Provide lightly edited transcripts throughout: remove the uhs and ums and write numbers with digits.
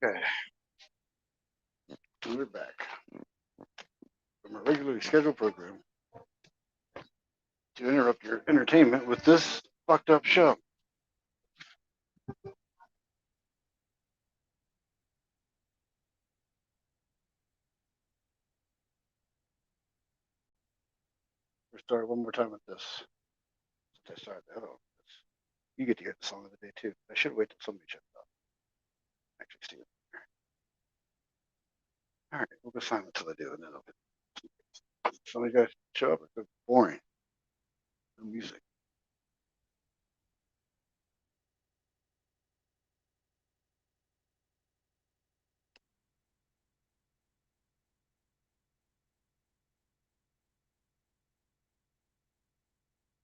Okay, we're back from a regularly scheduled program to interrupt your entertainment with this fucked up show. We're starting one more time with this. Since I started that off, you get to hear the song of the day too. I should wait till somebody shuts up. Actually, see it. All right, we'll go silent till I do, and then I'll get somebody guys show up. It's boring. No music.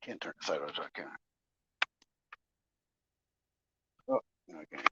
Can't turn the sideways, can I? Oh, no, I can't.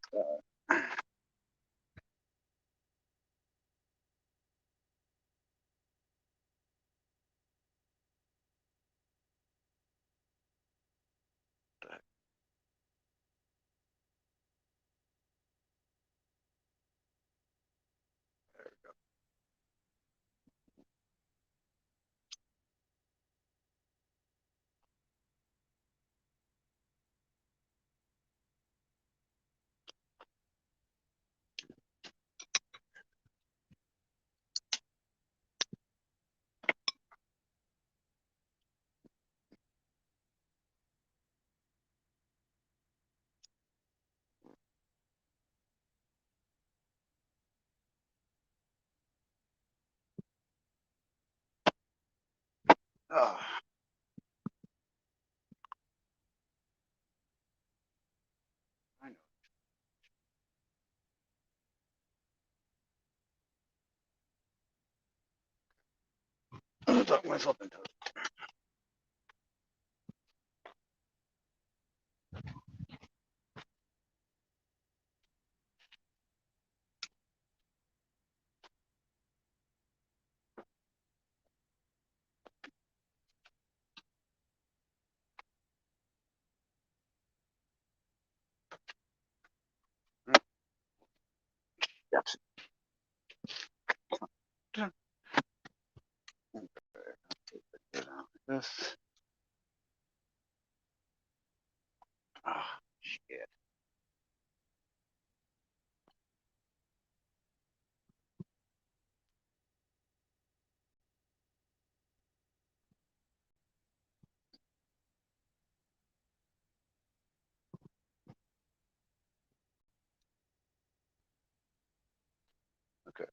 Oh, I know. I'll talk myself into it. Yes. This. Oh, shit. Okay.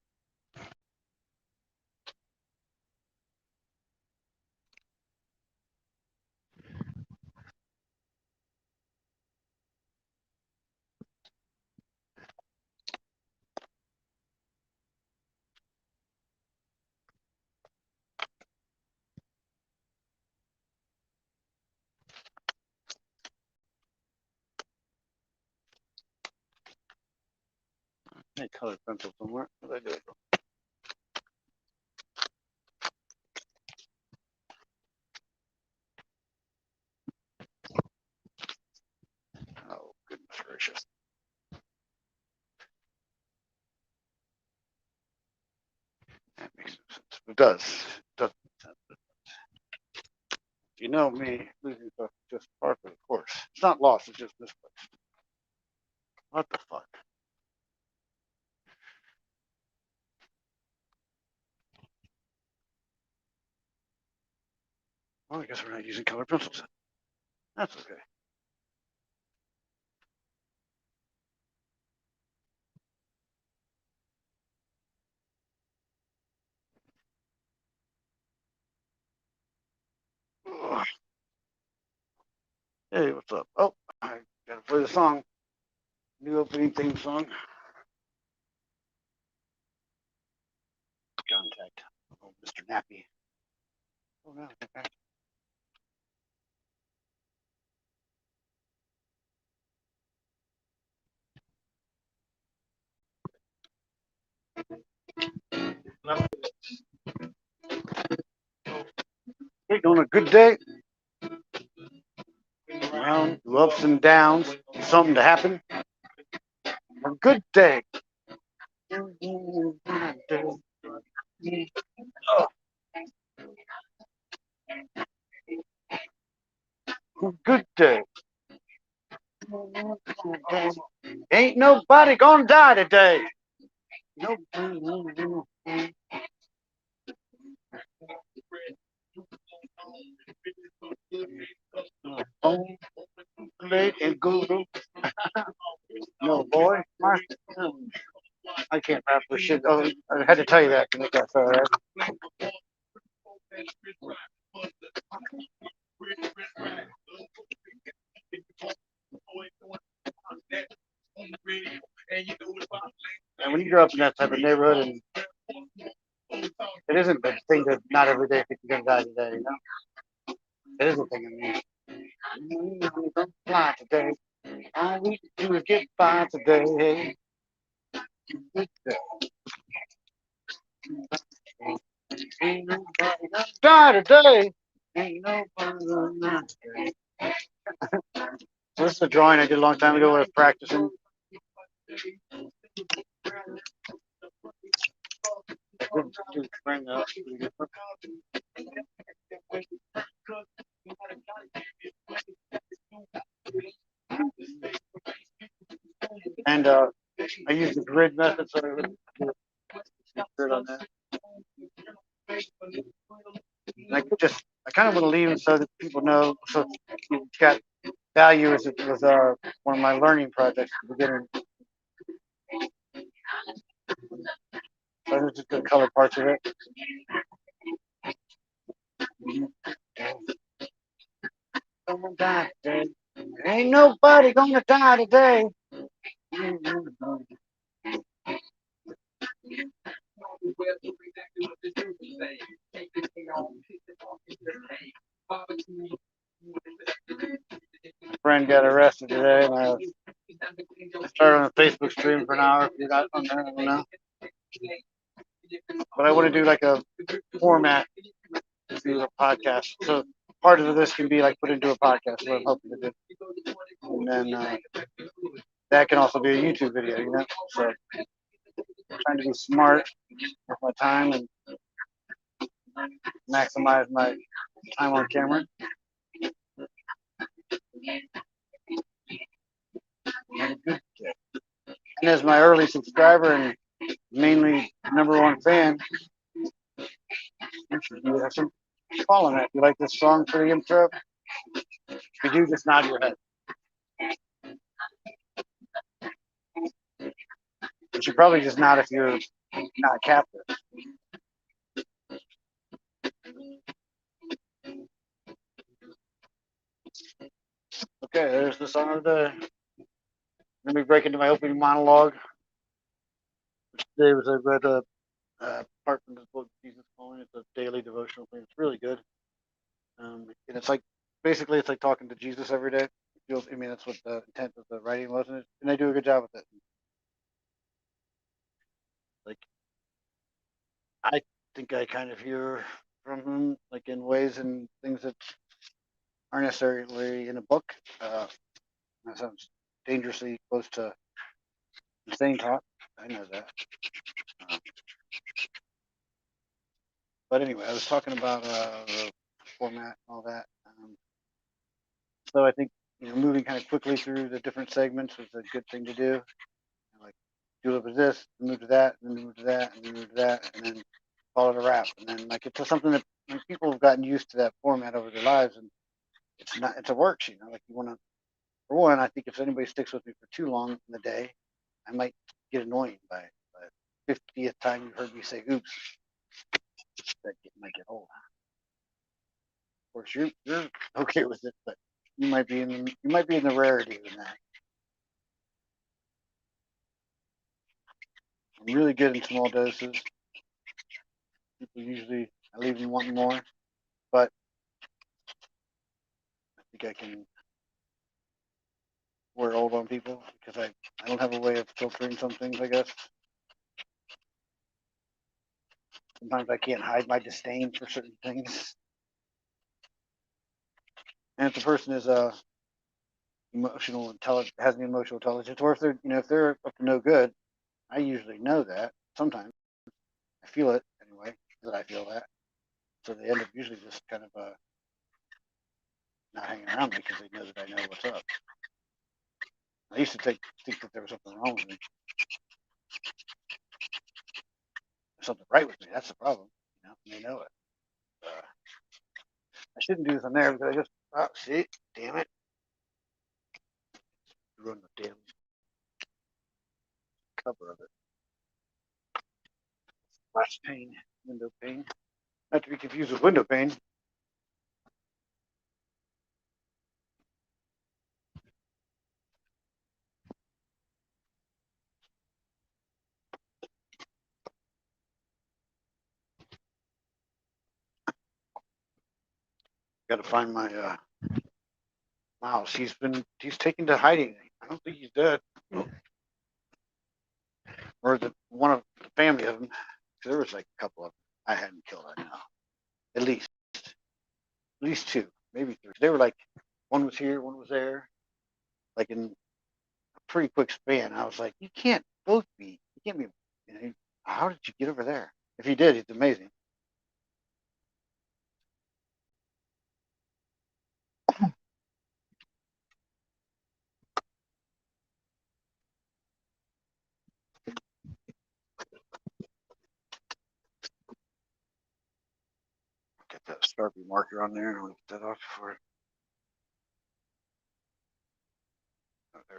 Hey, colored pencil somewhere. Where'd I do it? Oh, goodness gracious. That makes no sense. It does. It doesn't make sense. You know me, losing stuff is just part of the course. It's not lost, it's just misplaced. What the fuck? Well, I guess we're not using colored pencils. That's okay. Ugh. Hey, what's up? Oh, I gotta play the song. New opening theme song. Contact. Oh, Mr. Nappy. Oh, no. Hey, on a good day, around through ups and downs, something to happen. A good day. Good day. Ain't nobody gonna die today. No. Late and good. No, boy. I can't rap for shit. Oh, I had to tell you that to make that fair, right? And when you grow up in that type of neighborhood, and it isn't the thing that not every day people gonna die today, you know? It is a thing in me. Don't fly today. All we can do is get by today. Ain't nobody gonna die today. Ain't nobody gonna die today. So this is a drawing I did a long time ago when I was practicing. And I use the grid method, so I would do a grid on that. And I kind of want to leave it so that people know, so it's got value as it was one of my learning projects at the beginning. So I'm just going to color parts of it. Gonna die today. Ain't nobody gonna die today. A friend got arrested today, and I started on a Facebook stream for an hour. If you're not on there, I don't know. But I want to do like a format to a podcast. So part of this can be like put into a podcast, what I'm hoping to do. And then that can also be a YouTube video, you know? So I'm trying to be smart with my time and maximize my time on camera. And as my early subscriber and mainly #1 fan, you have some following that. You like this song for the intro? If you do, just nod your head. You should probably just nod if you're not captive. Okay, there's the song of the day. Let me break into my opening monologue. Today was I read a part from this book, Jesus Calling. It's a daily devotional thing. It's really good. And it's like basically it's like talking to Jesus every day. I mean, that's what the intent of the writing was, and they do a good job with it. Like I think I kind of hear from him, like in ways and things that aren't necessarily in a book. That sounds dangerously close to insane talk. I know that. Um, but anyway, I was talking about the format and all that. So I think moving kind of quickly through the different segments was a good thing to do. Like do a little bit of this, move to that, and then move to that, and then move to that, and then call it a wrap. And then like it's something that people have gotten used to that format over their lives, and it's a worksheet. Like you want to. For one, I think if anybody sticks with me for too long in the day, I might get annoying by it. But 50th time you heard me say "oops," that might get old. Of course, you're okay with it, but you might be in the rarity than that. I'm really good in small doses. People usually I leave them wanting more, but I think I can wear old on people because I don't have a way of filtering some things. I guess sometimes I can't hide my disdain for certain things. And if the person is emotional intelligence, has an emotional intelligence, or if they're up to no good, I usually know that. Sometimes I feel it anyway, that I feel that. So they end up usually just kind of not hanging around me because they know that I know what's up. I used to think that there was something wrong with me, something right with me. That's the problem, you know. And they know it. I shouldn't do this on there because I just see, damn it, ruined the damn cover of it. Glass pane, window pane. Not to be confused with window pane. Got to find my mouse. He's taken to hiding. I don't think he's dead, or the one of the family of them. There was like a couple of them I hadn't killed. I know at least two, maybe three. They were like one was here, one was there, like in a pretty quick span. I was like, you can't both be. You can't be. You know, how did you get over there? If he did, it's amazing. Get that Sharpie marker on there and I'll get that off before it. Oh, there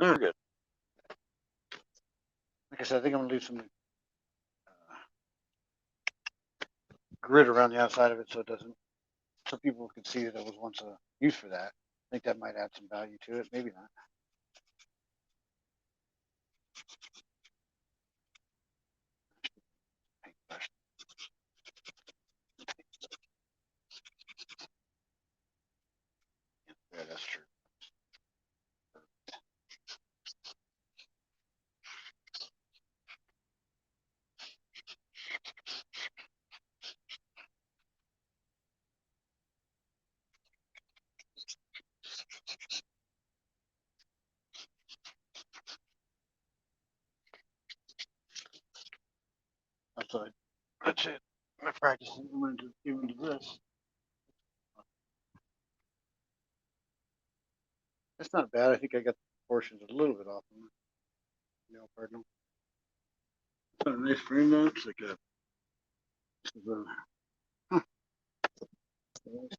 we go. Okay. We're good. Like I said, I think I'm gonna leave some grid around the outside of it so it doesn't, so people can see that it was once a use for that. I think that might add some value to it. Maybe not. Yeah, that's true. That's it. I'm practicing. I'm going to do this. It's not bad. I think I got the proportions a little bit off. You know, pardon. It's not a nice frame though. It's like a. This is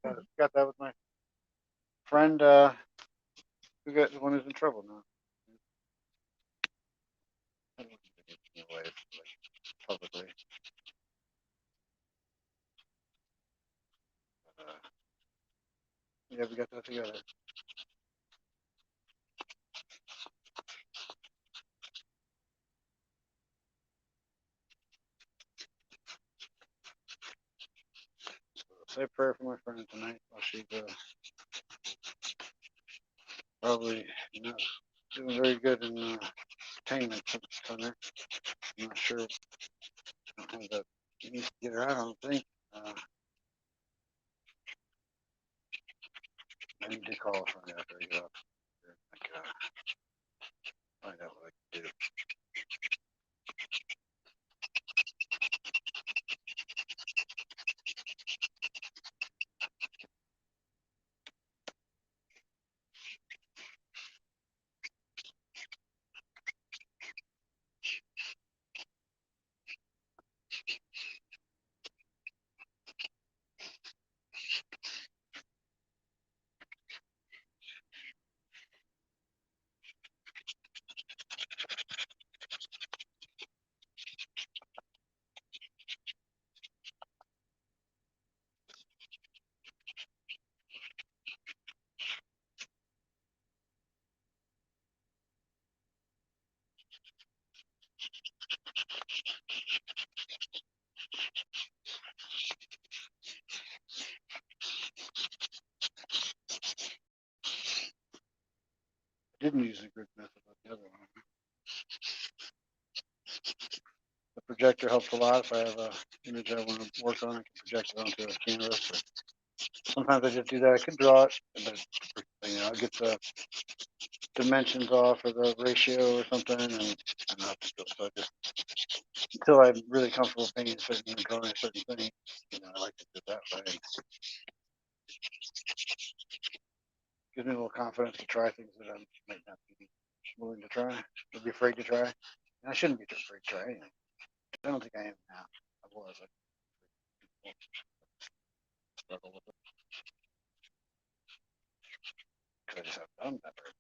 a got that with my friend who got the one who's in trouble now. Anyway, publicly. Yeah, we got that together. So say a prayer for my friend tonight while she's probably not doing very good in entertainment center. I'm not sure. I don't have that needs to get her out. I don't think. I need to call from after I get up. Like, find out what I can do. I didn't use the grid method on the other one. The projector helps a lot. If I have a image I want to work on, I can project it onto a canvas. Or sometimes I just do that. I could draw it, but you know, I get the dimensions off or the ratio or something, and I'm not so just until I'm really comfortable painting a certain and drawing a certain thing, I like to do it that way. Gives me a little confidence to try things that I might not be willing to try or be afraid to try. And I shouldn't be afraid to try anything. I don't think I am now. I was. I struggle with it because I just haven't done that very much.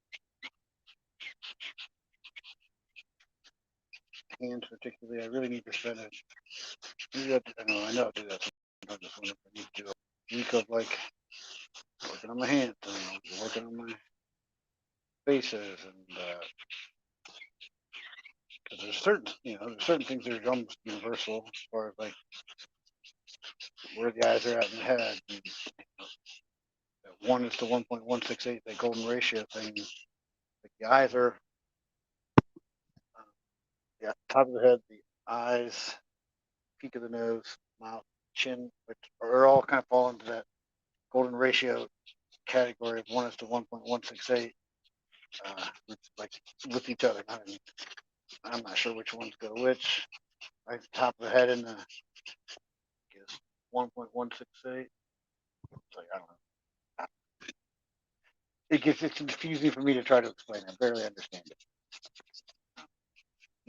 Hands particularly, I really need to spend it. I know I do that. I just wonder if I need to do a week of like working on my hands and working on my faces and because there's certain things that are almost universal as far as like where the eyes are at in the head. And, 1:1.168, that golden ratio thing. Like the eyes are, yeah, top of the head, the eyes, peak of the nose, mouth, chin, which are all kind of fall into that golden ratio category of 1:1.168, like with each other. I'm not sure which ones go which. Right, top of the head in the, I guess, 1.168. Like I don't know. It's confusing for me to try to explain. I barely understand it.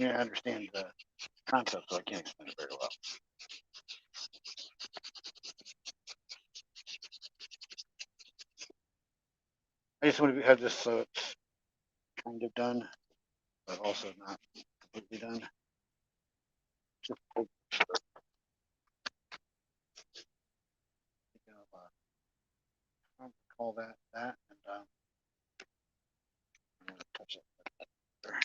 I understand the concept, so I can't explain it very well. I just want to have this so it's kind of done, but also not completely done. Just I'll call that, and I'm going to touch it there.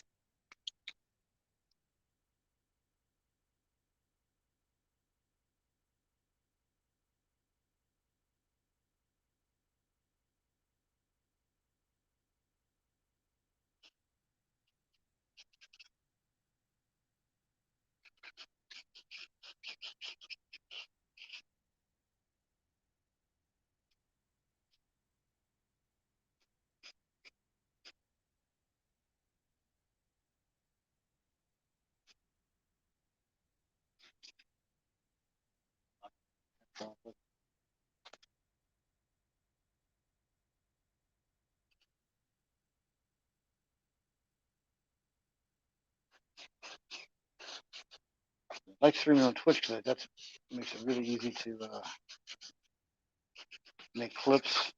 I like streaming on Twitch because that makes it really easy to make clips,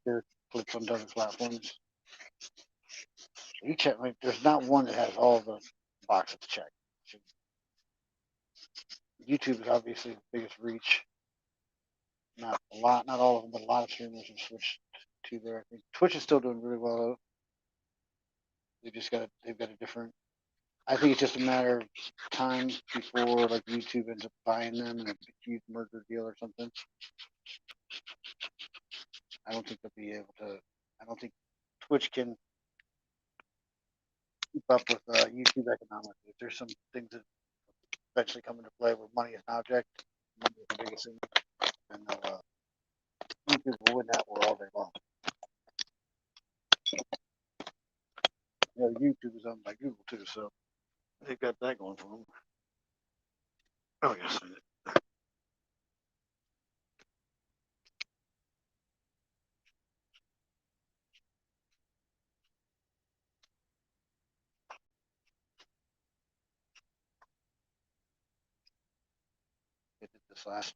share clips on different platforms. Each like, there's not one that has all the boxes checked. YouTube is obviously the biggest reach. Not a lot, not all of them, but a lot of streamers have switched to there. I think Twitch is still doing really well. They've got a different. I think it's just a matter of time before like YouTube ends up buying them and a huge merger deal or something. I don't think they'll be able to. I don't think Twitch can keep up with YouTube economically. If there's some things that eventually come into play where money is an object, money is the biggest thing, and YouTube will win that war all day long. YouTube is owned by Google too, so they've got that going for them. Oh yes. They did this last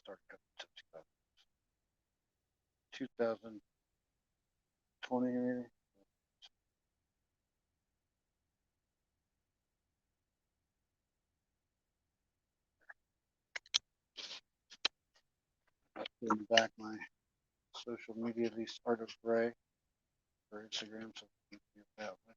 started 2020 maybe. Putting back my social media, at least Art of Gray for Instagram, so you can get that way.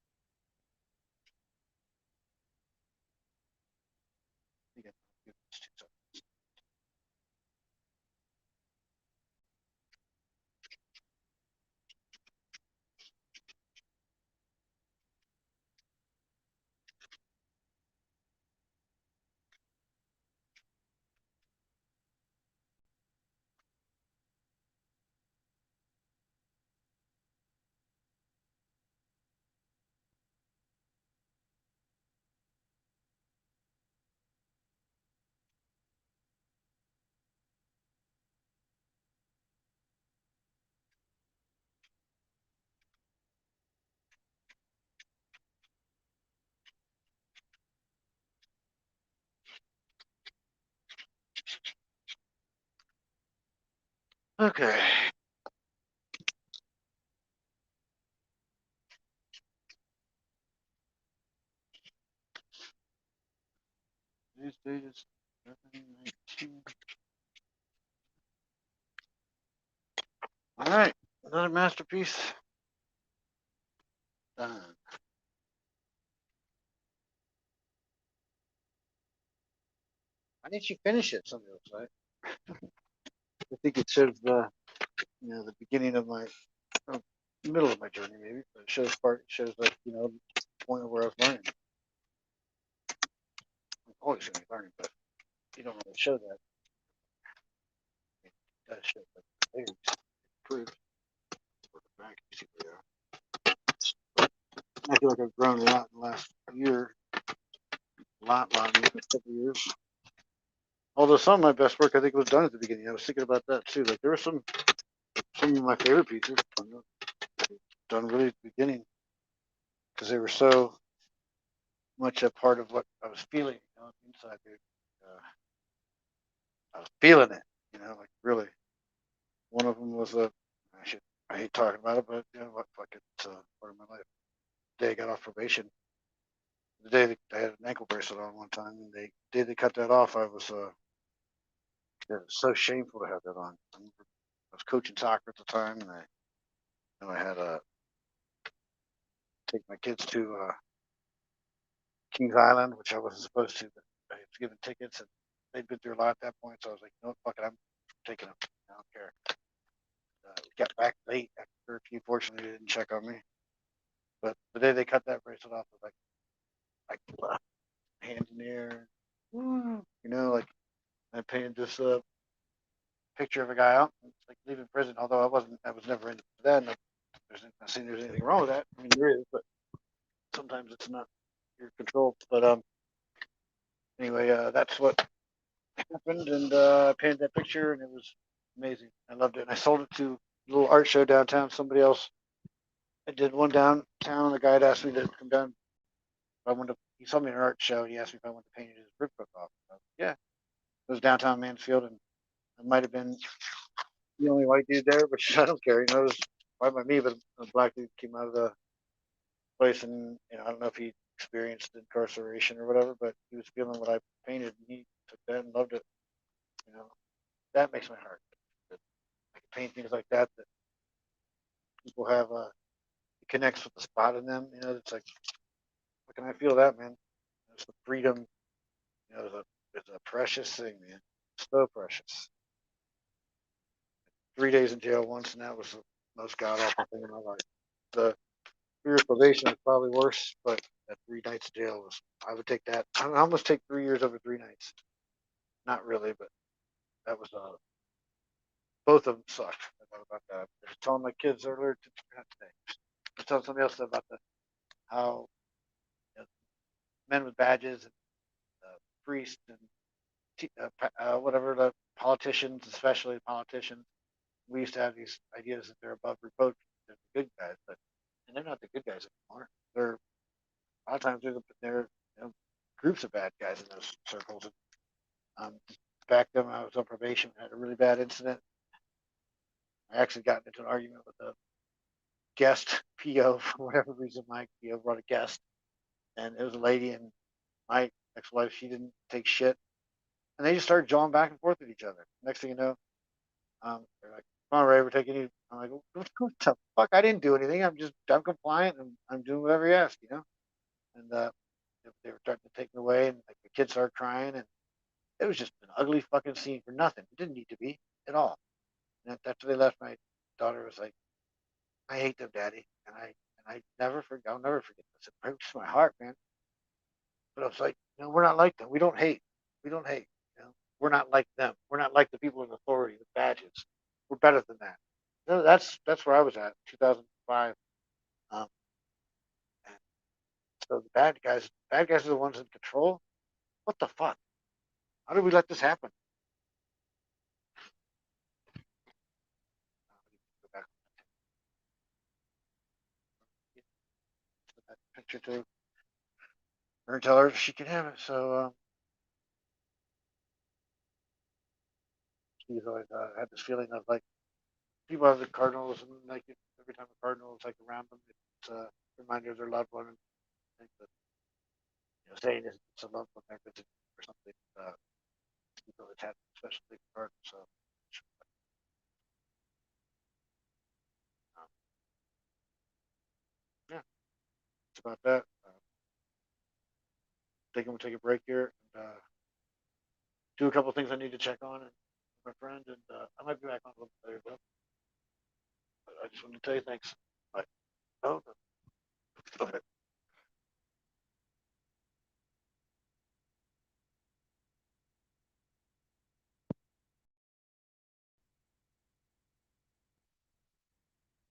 Okay. These days, 19. All right, another masterpiece done. Why didn't you finish it? Somebody else, right? I think it shows the beginning of my uh, middle of my journey, maybe. But it shows like the point of where I was learning. I'm always going to be learning, but you don't really show that. It does show like things improved for the back. You see where I feel like I've grown a lot in the last year, a lot, in the last couple of years. Although some of my best work I think was done at the beginning. I was thinking about that too. Like there were some of my favorite pieces done really at the beginning because they were so much a part of what I was feeling inside. Dude. I was feeling it, like really. One of them was I hate talking about it, but what, fuck it, it's part of my life. The day I got off probation, the day that I had an ankle bracelet on one time, and the day they cut that off, it was so shameful to have that on. I was coaching soccer at the time, and I had to take my kids to Kings Island, which I wasn't supposed to, but I was given tickets, and they'd been through a lot at that point, so I was like, no, fuck it, I'm taking them. I don't care. We got back late after curfew. Fortunately, they didn't check on me. But the day they cut that bracelet off, I was like hand in the air, like I painted this picture of a guy out, like leaving prison. Although I was never into that. There's not saying there's anything wrong with that. I mean, there is, but sometimes it's not your control. But anyway, that's what happened, and I painted that picture, and it was amazing. I loved it, and I sold it to a little art show downtown. Somebody else. I did one downtown. The guy had asked me to come down. I wanted to. He saw me in an art show. He asked me if I wanted to paint his brick book off. Yeah, it was downtown Mansfield, and I might have been the only white dude there, but I don't care. It was fine by me. But a black dude came out of the place, and I don't know if he experienced incarceration or whatever, but he was feeling what I painted, and he took that and loved it. You know, that makes my heart. I can paint things like that people have. It connects with the spot in them. It's like, how can I feel that, man? It's the freedom. It's a precious thing, man. So precious. 3 days in jail once, and that was the most god awful thing in my life. The 3 years probation is probably worse, but that 3 nights in jail was. I would take that. I almost take 3 years over 3 nights. Not really, but that was both of them sucked. I thought about that. I was telling my kids earlier today. I was telling somebody else about how men with badges and priests and whatever the politicians, especially politicians, we used to have these ideas that they're above reproach. They're the good guys, but and they're not the good guys anymore. They're a lot of times they're groups of bad guys in those circles. And, back then, when I was on probation, I had a really bad incident. I actually got into an argument with a guest PO for whatever reason. My PO brought a guest, and it was a lady, and my ex-wife. She didn't take shit, and they just started jawing back and forth at each other. Next thing you know, they're like, "Come on, Ray, we're taking you." I'm like, "What the fuck? I didn't do anything. I'm compliant, and I'm doing whatever you ask." And they were starting to take me away, and like the kids started crying, and it was just an ugly fucking scene for nothing. It didn't need to be at all. And after they left, my daughter was like, "I hate them, Daddy," and I never forget. I'll never forget this. It breaks my heart, man. But I was like, we're not like them. We don't hate. We don't hate. We're not like them. We're not like the people in authority with badges. We're better than that. That's where I was at, 2005. Um, and so the bad guys are the ones in control. What the fuck? How did we let this happen? Go back to that picture to her and tell her she can have it. So she's always had this feeling of like people have the cardinals, and like every time a cardinal is like around them, it's a reminder of their loved one, and think that saying it's a loved one they're visiting or something. You know, it's had a special thing for cardinals. So um, yeah, it's about that. Think I'm gonna take a break here and do a couple of things I need to check on and my friend, and I might be back on a little bit later, but I just wanted to tell you thanks.